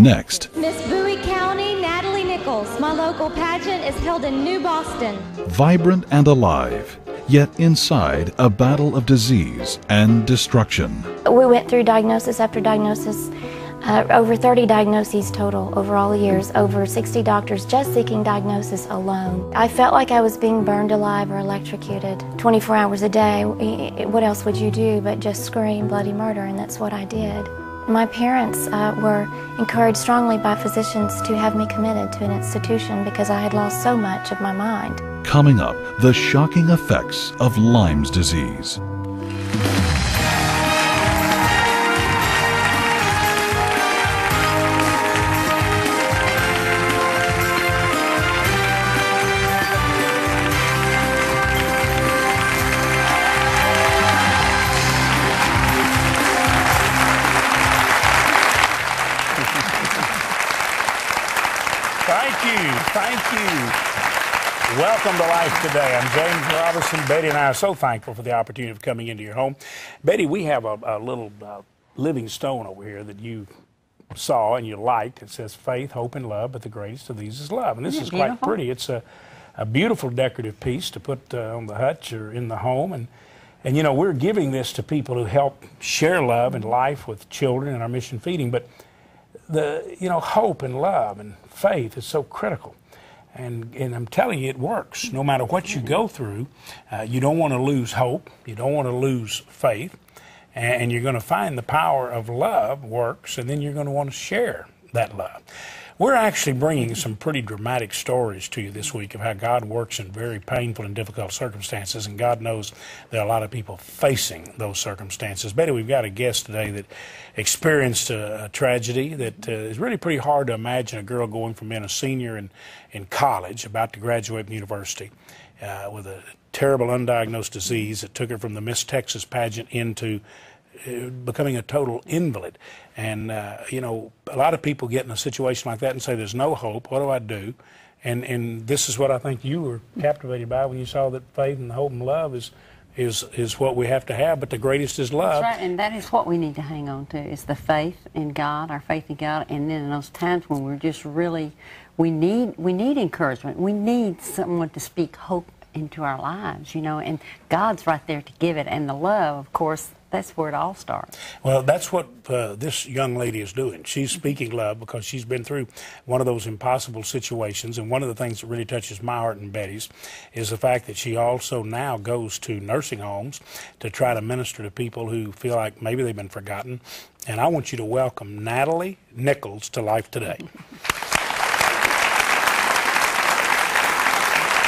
next. Miss Bowie County, Natalie Nichols. My local pageant is held in New Boston. Vibrant and alive, yet inside a battle of disease and destruction. We went through diagnosis after diagnosis, over 30 diagnoses total over all the years, over 60 doctors just seeking diagnosis alone. I felt like I was being burned alive or electrocuted 24 hours a day. What else would you do but just scream bloody murder, and that's what I did. My parents were encouraged strongly by physicians to have me committed to an institution because I had lost so much of my mind. Coming up, the shocking effects of Lyme's disease. Thank you. Welcome to Life Today. I'm James Robison. Betty and I are so thankful for the opportunity of coming into your home. Betty, we have a little living stone over here that you saw and you liked. It says faith, hope, and love, but the greatest of these is love. And this is quite pretty. It's a beautiful decorative piece to put on the hutch or in the home. And you know, we're giving this to people who help share love and life with children in our mission feeding. But hope and love and faith is so critical. And I'm telling you, it works. No matter what you go through, you don't want to lose hope. You don't want to lose faith. And you're going to find the power of love works, and then you're going to want to share that love. We're actually bringing some pretty dramatic stories to you this week of how God works in very painful and difficult circumstances, and God knows there are a lot of people facing those circumstances. Betty, we've got a guest today that experienced a tragedy that is really pretty hard to imagine. A girl going from being a senior in college, about to graduate from university, with a terrible undiagnosed disease that took her from the Miss Texas pageant into becoming a total invalid. And a lot of people get in a situation like that and say, there's no hope, what do I do? And this is what I think you were captivated by when you saw that faith and hope and love is what we have to have, but the greatest is love. That's right, and that is what we need to hang on to, is the faith in God, our faith in God. And then in those times when we're just really, we need encouragement. We need someone to speak hope into our lives, and God's right there to give it. And the love, of course, that's where it all starts. Well, that's what this young lady is doing. She's speaking love because she's been through one of those impossible situations. And one of the things that really touches my heart and Betty's is the fact that she also now goes to nursing homes to try to minister to people who feel like maybe they've been forgotten. And I want you to welcome Natalie Nichols to Life Today.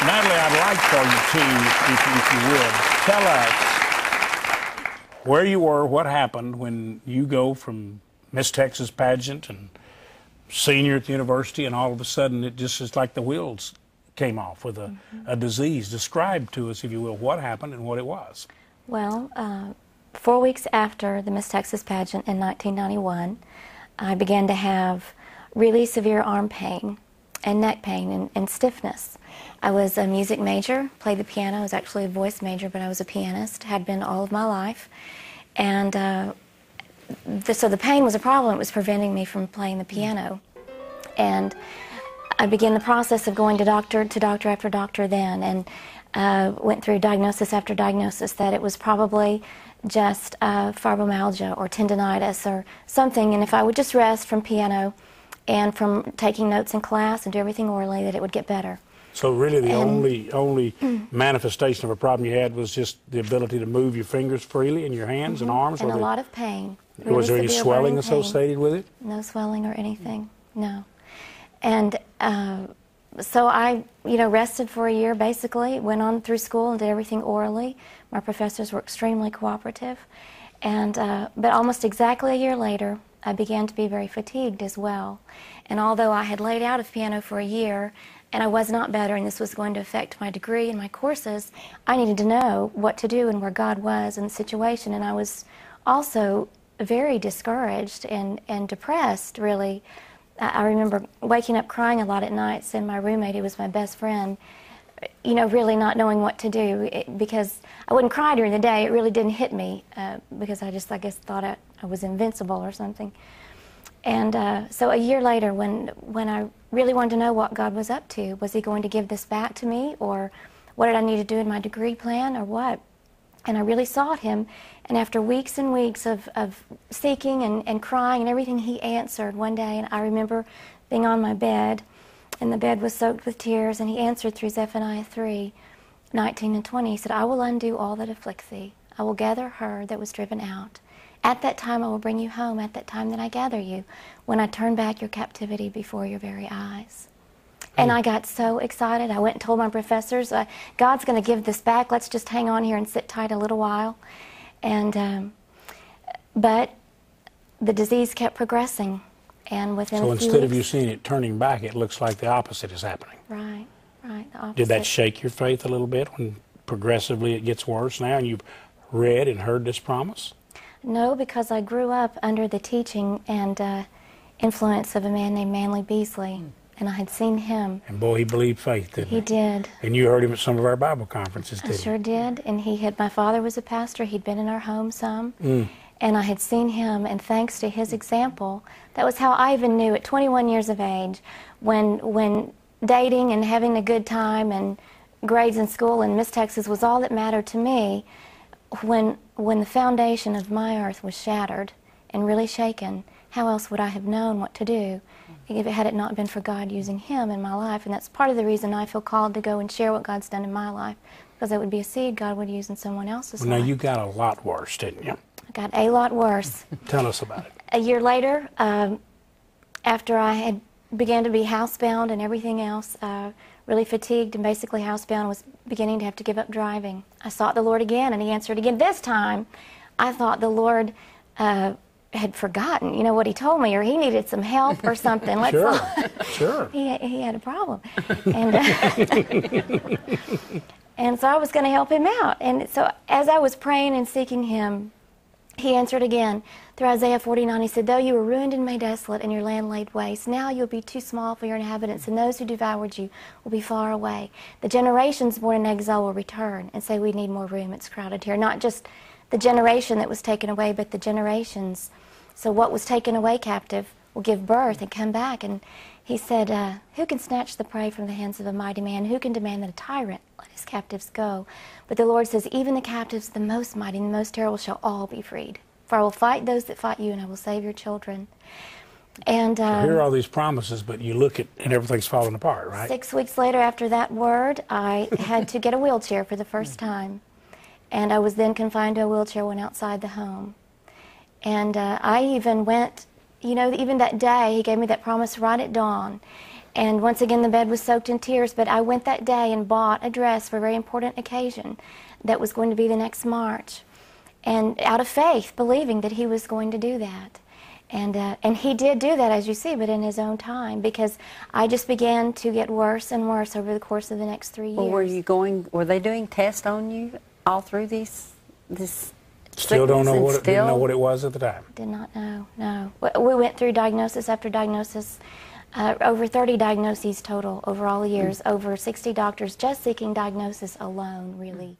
Natalie, I'd like for you to, if you would, tell us where you were, what happened when you go from Miss Texas pageant and senior at the university, and all of a sudden it just is like the wheels came off with a disease. Describe to us, if you will, what happened and what it was. Well, 4 weeks after the Miss Texas pageant in 1991, I began to have really severe arm pain and neck pain and stiffness. I was a music major, played the piano. I was actually a voice major, but I was a pianist, had been all of my life. And so the pain was a problem. It was preventing me from playing the piano. And I began the process of going to doctor after doctor then, and went through diagnosis after diagnosis that it was probably just fibromyalgia or tendinitis or something. And if I would just rest from piano and from taking notes in class and do everything orally, that it would get better. So really the only manifestation of a problem you had was just the ability to move your fingers freely in your hands and arms? And a lot of pain. Really was there any swelling associated with it? No swelling or anything, no. And so I, rested for a year basically, went on through school and did everything orally. My professors were extremely cooperative. And but almost exactly a year later, I began to be very fatigued as well. And although I had laid out of piano for a year, and I was not better, and this was going to affect my degree and my courses, I needed to know what to do and where God was in the situation. And I was also very discouraged and depressed, really. I remember waking up crying a lot at nights, and my roommate, who was my best friend, really not knowing what to do, because I wouldn't cry during the day. It really didn't hit me because I guess thought I was invincible or something. And so a year later, when I really wanted to know what God was up to, was he going to give this back to me, or what did I need to do in my degree plan, or what? And I really sought him, and after weeks and weeks of seeking and crying and everything, he answered one day. And I remember being on my bed, and the bed was soaked with tears, and he answered through Zephaniah 3:19 and 20. He said, I will undo all that afflicts thee. I will gather her that was driven out. At that time I will bring you home, at that time that I gather you, when I turn back your captivity before your very eyes. And I got so excited. I went and told my professors, God's going to give this back. Let's just hang on here and sit tight a little while. And but the disease kept progressing. And within so a few instead of weeks, you seeing it turning back, it looks like the opposite is happening. Right, right, the opposite. Did that shake your faith a little bit when progressively it gets worse now and you've read and heard this promise? No, because I grew up under the teaching and influence of a man named Manly Beasley, and I had seen him. And boy, he believed faith, didn't he? He did. And you heard him at some of our Bible conferences, I didn't sure did. And my father was a pastor. He'd been in our home some. And I had seen him, and thanks to his example, that was how I even knew at 21 years of age, when dating and having a good time and grades in school and Miss Texas was all that mattered to me, when the foundation of my earth was shattered and really shaken, how else would I have known what to do if it had it not been for God using him in my life? And that's part of the reason I feel called to go and share what God's done in my life, because it would be a seed God would use in someone else's life. Now, you got a lot worse, didn't you? I got a lot worse. Tell us about it. A year later, after I had began to be housebound and everything else, really fatigued and basically housebound, was beginning to have to give up driving. I sought the Lord again, and he answered again. This time, I thought the Lord had forgotten, you know, what he told me, or he needed some help or something. Sure. He had a problem. And, and so I was going to help him out. And so as I was praying and seeking him, he answered again through Isaiah 49. He said, though you were ruined and made desolate and your land laid waste, now you'll be too small for your inhabitants, and those who devoured you will be far away. The generations born in exile will return and say, we need more room, it's crowded here. Not just the generation that was taken away, but the generations. So what was taken away captive will give birth and come back. And he said, who can snatch the prey from the hands of a mighty man? Who can demand that a tyrant let his captives go? But the Lord says, even the captives, the most mighty and the most terrible, shall all be freed. For I will fight those that fight you, and I will save your children. And so here are all these promises, but you look at and everything's falling apart, right? 6 weeks later, after that word, I had to get a wheelchair for the first time. And I was then confined to a wheelchair when outside the home. And I even went, you know, even that day, he gave me that promise right at dawn. And once again, the bed was soaked in tears, but I went that day and bought a dress for a very important occasion that was going to be the next March. And out of faith, believing that he was going to do that. And he did do that, as you see, but in his own time, because I just began to get worse and worse over the course of the next 3 years. Well, were they doing tests on you all through this Still don't know what didn't know what it was at the time. Did not know, no. We went through diagnosis after diagnosis, over 30 diagnoses total over all the years, over 60 doctors just seeking diagnosis alone, really.